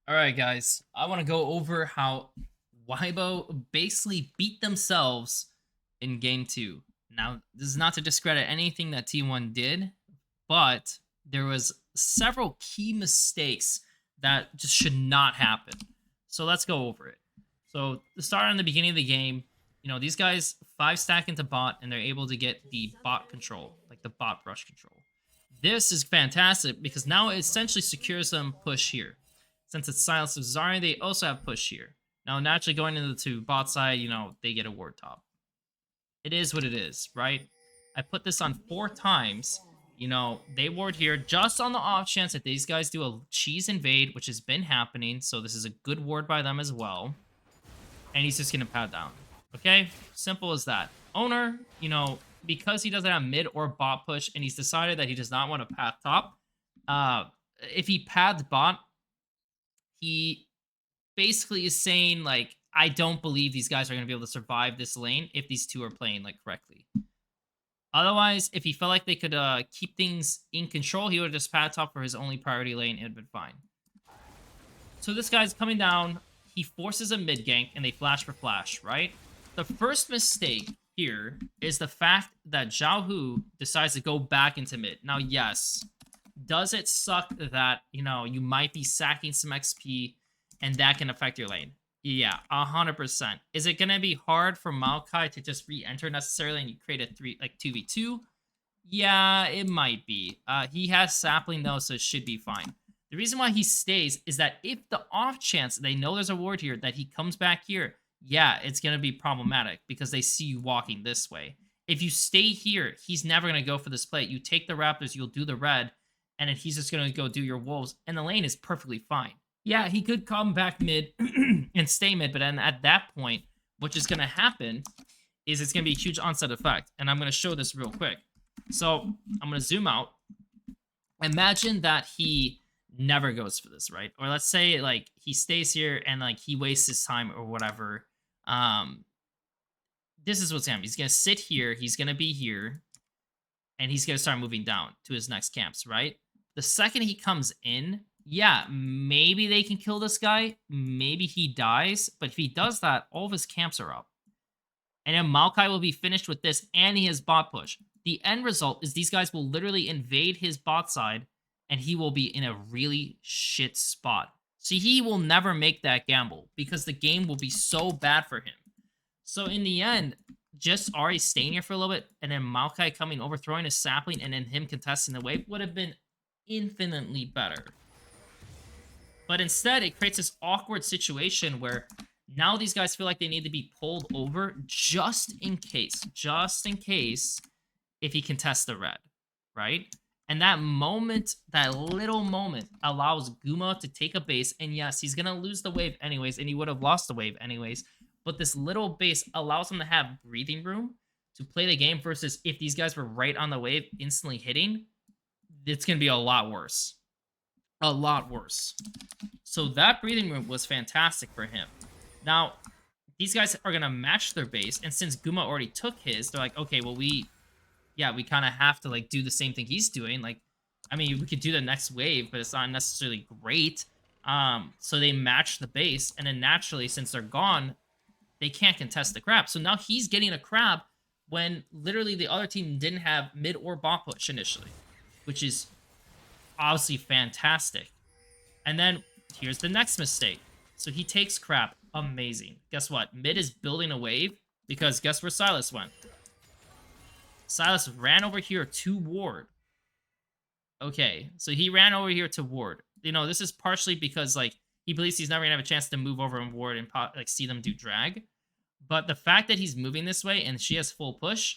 All right, guys. I want to go over how Weibo basically beat themselves in game two. Now, this is not to discredit anything that T1 did, but there was several key mistakes that just should not happen. So let's go over it. So to start in the beginning of the game, these guys 5 stack into bot and they're able to get the bot control, like the bot brush control. This is fantastic because now it essentially secures them push here. Since it's Silence of Zarya, they also have push here. Now, naturally, going into the bot side, they get a ward top. It is what it is, right? I put this on 4 times. They ward here just on the off chance that these guys do a cheese invade, which has been happening. So this is a good ward by them as well. And he's just going to pad down. Okay? Simple as that. Owner, because he doesn't have mid or bot push, and he's decided that he does not want to path top, if he pads bot, he basically is saying, like, I don't believe these guys are going to be able to survive this lane if these two are playing, like, correctly. Otherwise, if he felt like they could keep things in control, he would have just pad top for his only priority lane. It would have been fine. So this guy's coming down. He forces a mid gank, and they flash for flash, right? The first mistake here is the fact that Zhao Hu decides to go back into mid. Now, yes, does it suck that, you might be sacking some XP and that can affect your lane? Yeah, 100%. Is it going to be hard for Maokai to just re-enter necessarily and you create a 2v2? Yeah, it might be. He has sapling though, so it should be fine. The reason why he stays is that if the off chance they know there's a ward here that he comes back here, yeah, it's going to be problematic because they see you walking this way. If you stay here, he's never going to go for this play. You take the Raptors, you'll do the red, and then he's just going to go do your wolves, and the lane is perfectly fine. Yeah, he could come back mid and stay mid, but then at that point, what's just going to happen is it's going to be a huge onset effect, and I'm going to show this real quick. So I'm going to zoom out. Imagine that he never goes for this, right? Or let's say, like, he stays here and, like, he wastes his time or whatever. This is what's happening. He's going to sit here. He's going to be here. And he's going to start moving down to his next camps, right? The second he comes in, yeah, maybe they can kill this guy. Maybe he dies. But if he does that, all of his camps are up. And then Maokai will be finished with this, and he has bot push. The end result is these guys will literally invade his bot side, and he will be in a really shit spot. See, he will never make that gamble, because the game will be so bad for him. So in the end, just Ari staying here for a little bit, and then Maokai coming, overthrowing his sapling, and then him contesting the wave would have been infinitely better. But instead, it creates this awkward situation where now these guys feel like they need to be pulled over just in case, if he contests the red, right? And that moment, that little moment, allows Guma to take a base, and yes, he's going to lose the wave anyways, and he would have lost the wave anyways, but this little base allows him to have breathing room to play the game versus if these guys were right on the wave instantly hitting, it's going to be a lot worse. A lot worse. So that breathing room was fantastic for him. Now, these guys are going to match their base, and since Guma already took his, they're like, okay, well, we kind of have to, like, do the same thing he's doing. Like, I mean, we could do the next wave, but it's not necessarily great. So they match the base, and then naturally, since they're gone, they can't contest the crab. So now he's getting a crab when literally the other team didn't have mid or bot push initially, which is obviously fantastic. And then here's the next mistake. So he takes crab. Amazing. Guess what? Mid is building a wave because guess where Silas went? Silas ran over here to ward. Okay, so he ran over here to ward. This is partially because, like, he believes he's never going to have a chance to move over and ward and, like, see them do drag. But the fact that he's moving this way and she has full push,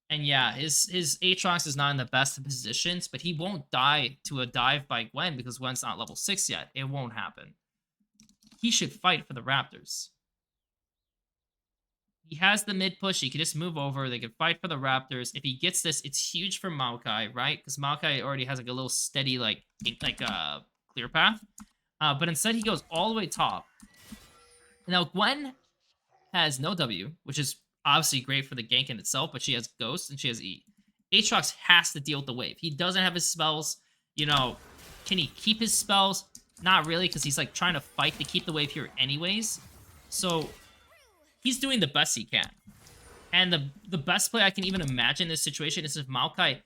and yeah, his Aatrox is not in the best of positions, but he won't die to a dive by Gwen because Gwen's not level 6 yet. It won't happen. He should fight for the Raptors. He has the mid push. He can just move over. They can fight for the Raptors. If he gets this, it's huge for Maokai, right? Because Maokai already has, like, a little steady, like clear path. But instead, he goes all the way top. Now, Gwen has no W, which is obviously great for the gank in itself, but she has Ghost and she has E. Aatrox has to deal with the wave. He doesn't have his spells. Can he keep his spells? not really, because he's like trying to fight to keep the wave here anyways. So he's doing the best he can. And the best play I can even imagine in this situation is if Maokai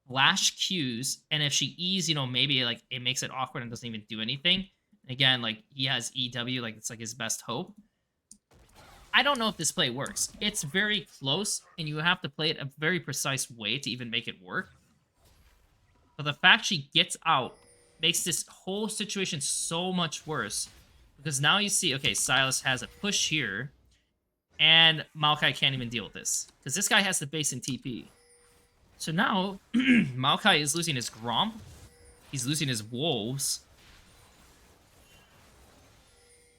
flash Qs, and if she E's, you know, maybe like it makes it awkward and doesn't even do anything. Again, like he has EW, like it's like his best hope. I don't know if this play works. It's very close, and you have to play it a very precise way to even make it work. But the fact she gets out makes this whole situation so much worse. Because now you see, okay, Sylas has a push here, and Maokai can't even deal with this. Because this guy has the base in TP. So now, Maokai is losing his Gromp. He's losing his Wolves.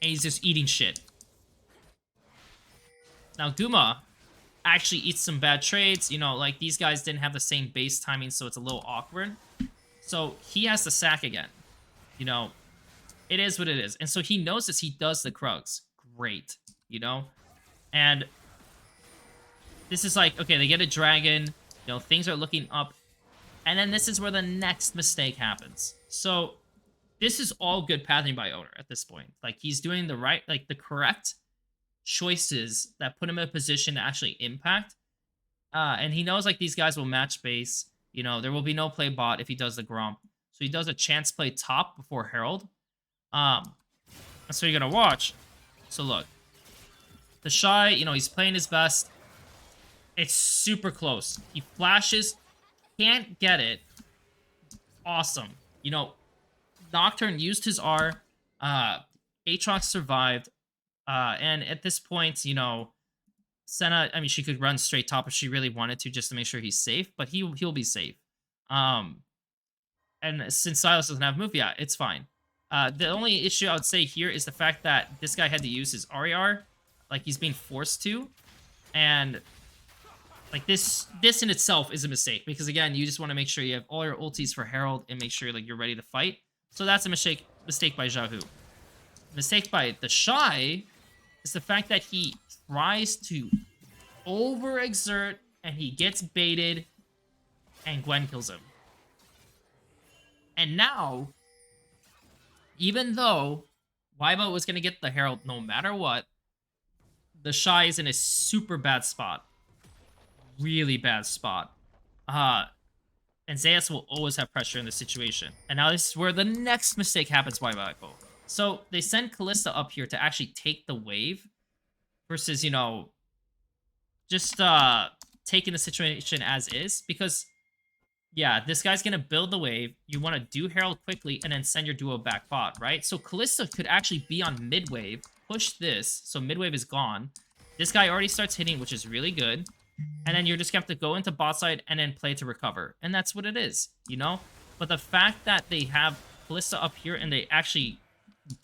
And he's just eating shit. Now, Guma actually eats some bad trades. You know, like, these guys didn't have the same base timing, so it's a little awkward. So, he has to sack again. You know, it is what it is. And so, he knows this. He does the Krugs. Great. You know? And this is like, okay, they get a dragon. You know, things are looking up. And then this is where the next mistake happens. So, this is all good pathing by Owner at this point. Like, he's doing the right, like, the correct choices that put him in a position to actually impact. And he knows, like, these guys will match base. You know, there will be no play bot if he does the Gromp. So he does a chance play top before Herald. That's what you're going to watch. So look. The Shy, you know, he's playing his best. It's super close. He flashes. Can't get it. Awesome. You know, Nocturne used his R. Aatrox survived. And at this point, you know, Senna, I mean, she could run straight top if she really wanted to just to make sure he's safe, but he'll be safe. And since Sylas doesn't have move, yeah, it's fine. The only issue I would say here is the fact that this guy had to use his RER, like he's being forced to, and like this in itself is a mistake because again, you just want to make sure you have all your ultis for Herald and make sure like you're ready to fight. So that's a mistake by Xiaohu. Mistake by the Shy is the fact that he tries to overexert and he gets baited and Gwen kills him. And now, even though Weibo was going to get the Herald no matter what, the Shy is in a super bad spot. Really bad spot. And Zeus will always have pressure in this situation. And now this is where the next mistake happens by Weibo. So they send Kalista up here to actually take the wave versus, you know, just taking the situation as is. Because, yeah, this guy's going to build the wave. You want to do Herald quickly and then send your duo back bot, right? So Kalista could actually be on mid-wave, push this, so mid-wave is gone. This guy already starts hitting, which is really good. And then you're just going to have to go into bot side and then play to recover. And that's what it is, you know? But the fact that they have Kalista up here and they actually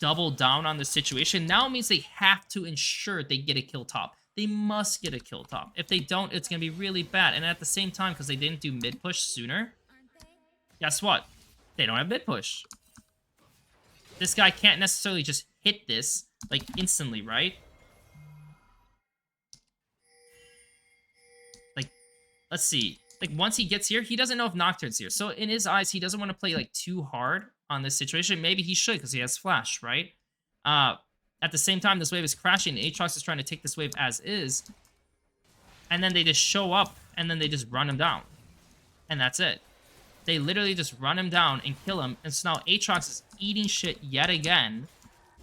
double down on the situation now means they have to ensure they get a kill top. They must get a kill top. If they don't, it's going to be really bad. And at the same time, because they didn't do mid push sooner, guess what? They don't have mid push. This guy can't necessarily just hit this like instantly, right? Like, let's see. Like, once he gets here, he doesn't know if Nocturne's here. So in his eyes, he doesn't want to play like too hard on this situation. Maybe he should because he has flash, right? At the same time, this wave is crashing. Aatrox is trying to take this wave as is. And then they just show up and then they just run him down. And that's it. They literally just run him down and kill him. And so now Aatrox is eating shit yet again,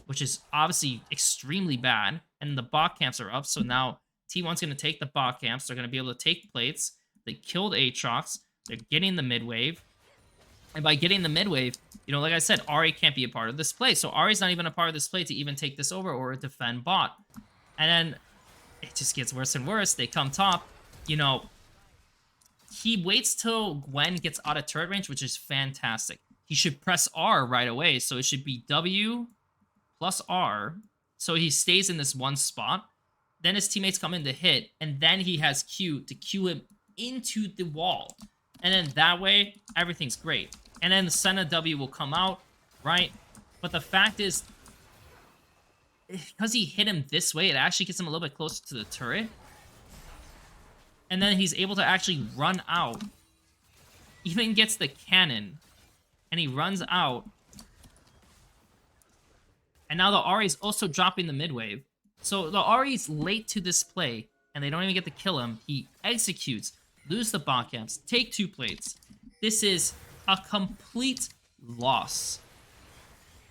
which is obviously extremely bad. And the bot camps are up. So now T1's going to take the bot camps. They're going to be able to take plates. They killed Aatrox. They're getting the mid wave. And by getting the mid wave, you know, like I said, Ahri can't be a part of this play. So Ahri's not even a part of this play to even take this over or defend bot. And then it just gets worse and worse. They come top. You know, he waits till Gwen gets out of turret range, which is fantastic. He should press R right away. So it should be W plus R. So he stays in this one spot. Then his teammates come in to hit. And then he has Q to Q him into the wall. And then that way, everything's great. And then the Senna W will come out, right? But the fact is, because he hit him this way, it actually gets him a little bit closer to the turret. And then he's able to actually run out. Even gets the cannon. And he runs out. And now the Ahri is also dropping the mid wave. So the Ahri's late to this play, and they don't even get to kill him. He executes, lose the bot camps, take 2 plates. This is a complete loss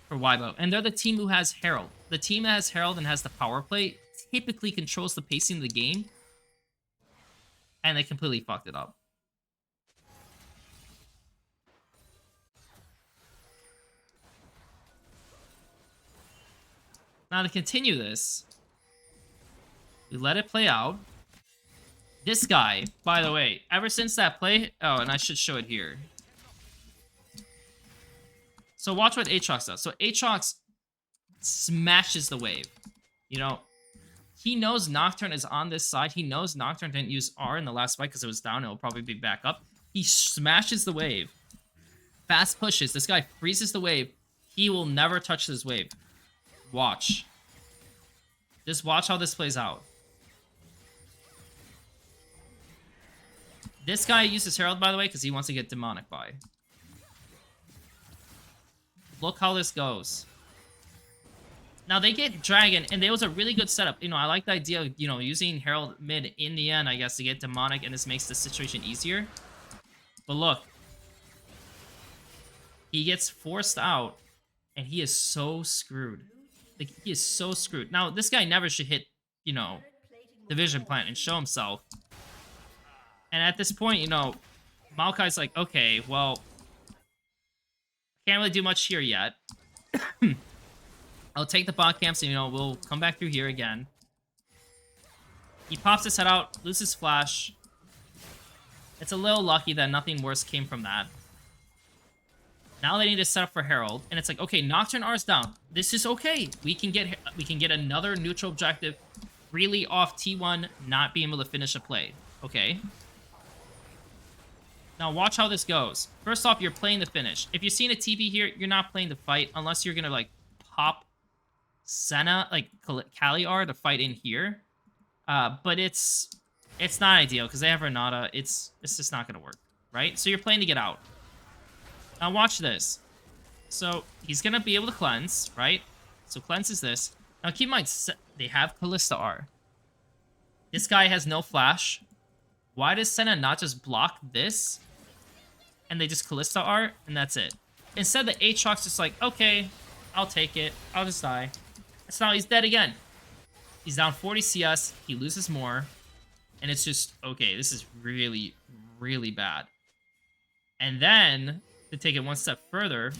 for Weibo. And they're the team who has Herald. The team that has Herald and has the power play typically controls the pacing of the game. And they completely fucked it up. Now to continue this, we let it play out. This guy, by the way, ever since that play... Oh, and I should show it here. So watch what Aatrox does. So Aatrox smashes the wave. You know, he knows Nocturne is on this side. He knows Nocturne didn't use R in the last fight because it was down. It'll probably be back up. He smashes the wave. Fast pushes. This guy freezes the wave. He will never touch this wave. Watch. Just watch how this plays out. This guy uses Herald, by the way, because he wants to get Demonic by. Look how this goes. Now, they get Dragon, and it was a really good setup. You know, I like the idea of, you know, using Herald mid in the end, I guess, to get Demonic, and this makes the situation easier. But look. He gets forced out, and he is so screwed. Like, he is so screwed. Now, this guy never should hit, you know, the Vision Plant and show himself. And at this point, you know, Maokai's like, okay, well, can't really do much here yet. I'll take the bot camps and, you know, we'll come back through here again. He pops his head out, loses flash. It's a little lucky that nothing worse came from that. Now they need to set up for Herald, and it's like, okay, Nocturne R's down. This is okay. We can get another neutral objective really off T1 not being able to finish a play. Okay. Now watch how this goes. First off, you're playing the finish. If you're seeing a TV here, you're not playing the fight unless you're gonna like pop Senna, like Kaliar to fight in here. But it's not ideal because they have Renata. It's just not gonna work, right? So you're playing to get out. Now watch this. So he's gonna be able to cleanse, right? So cleanse is this. Now keep in mind, they have Kalista R. This guy has no flash. Why does Senna not just block this? And they just Kalista R, and that's it. Instead, the Aatrox just like, okay, I'll take it. I'll just die. So now he's dead again. He's down 40 CS. He loses more. And it's just, okay, this is really, really bad. And then, to take it one step further,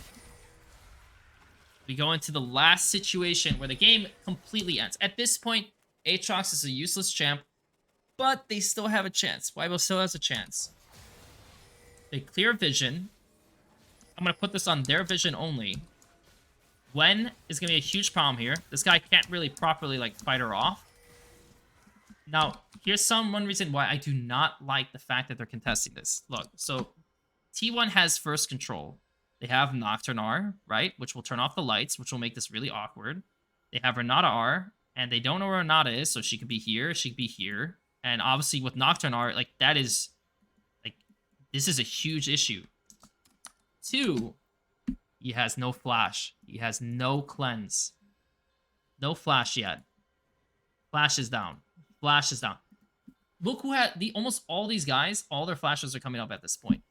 we go into the last situation where the game completely ends. At this point, Aatrox is a useless champ, but they still have a chance. Weibo still has a chance. They clear vision. I'm going to put this on their vision only. Gwen is going to be a huge problem here. This guy can't really properly like fight her off. Now, here's one reason why I do not like the fact that they're contesting this. Look, so T1 has first control. They have Nocturne R, right? Which will turn off the lights, which will make this really awkward. They have Renata R, and they don't know where Renata is, so she could be here, she could be here. And obviously with Nocturne R, like, that is, like, this is a huge issue. 2, he has no flash. He has no cleanse. No flash yet. Flash is down. Flash is down. Look who had, almost all these guys, all their flashes are coming up at this point.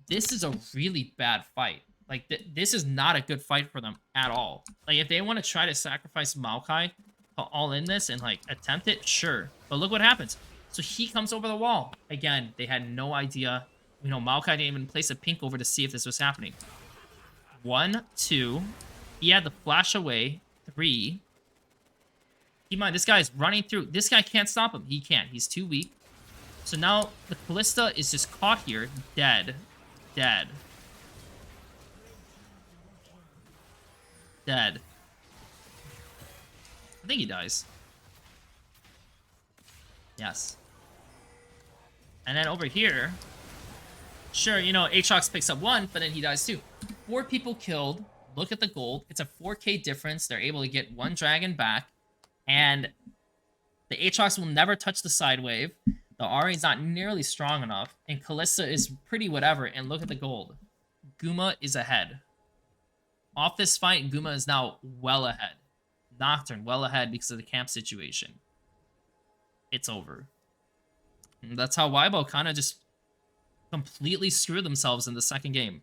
This is a really bad fight. Like, this is not a good fight for them at all. Like, if they want to try to sacrifice Maokai to all in this and, like, attempt it, sure. But look what happens. So he comes over the wall. Again, they had no idea. You know, Maokai didn't even place a pink over to see if this was happening. 1, 2. He had the flash away. 3. Keep in mind, this guy is running through. This guy can't stop him. He can't. He's too weak. So now the Kalista is just caught here. Dead. Dead. Dead. I think he dies. Yes. And then over here, sure, you know, Aatrox picks up 1, but then he dies too. 4 people killed. Look at the gold. It's a 4K difference. They're able to get 1 dragon back. And the Aatrox will never touch the side wave. The Ahri is not nearly strong enough. And Kalista is pretty whatever. And look at the gold. Guma is ahead. Off this fight, Guma is now well ahead. Nocturne well ahead because of the camp situation. It's over. And that's how Weibo kind of just completely screwed themselves in the second game.